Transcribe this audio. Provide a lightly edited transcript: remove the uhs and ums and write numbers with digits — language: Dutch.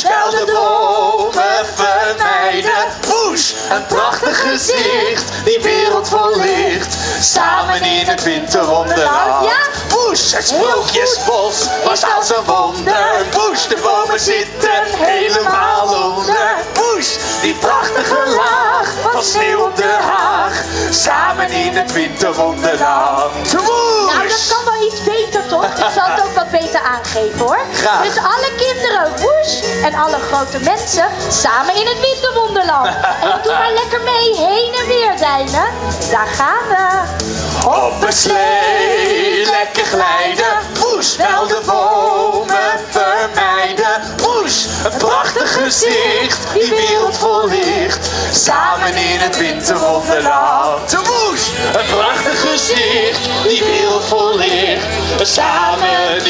wel de bomen vermijden. Woes, een prachtig gezicht, die wereld vol licht. Samen in het winterwonderland. Woes, het sprookjesbos was als een wonder. Woes, de bomen zitten helemaal onder. Woes, die prachtige laag van sneeuw op de Haag. Samen in het winterwonderland. Woes! Nou, dat kan wel iets beter toch? Ik zal het ook wat beter aangeven hoor. Graag. Dus alle kinderen, woes, en alle grote mensen samen in het winterwonderland. En doe maar lekker mee, heen en weer deinen. Daar gaan we. Op een slee, lekker glijden. Woes, wel de bomen vermijden. Woes, een prachtig gezicht, die wereld vol licht. Samen in het winterwonderland. Woes, een prachtig gezicht, die wereld vol licht. Samen in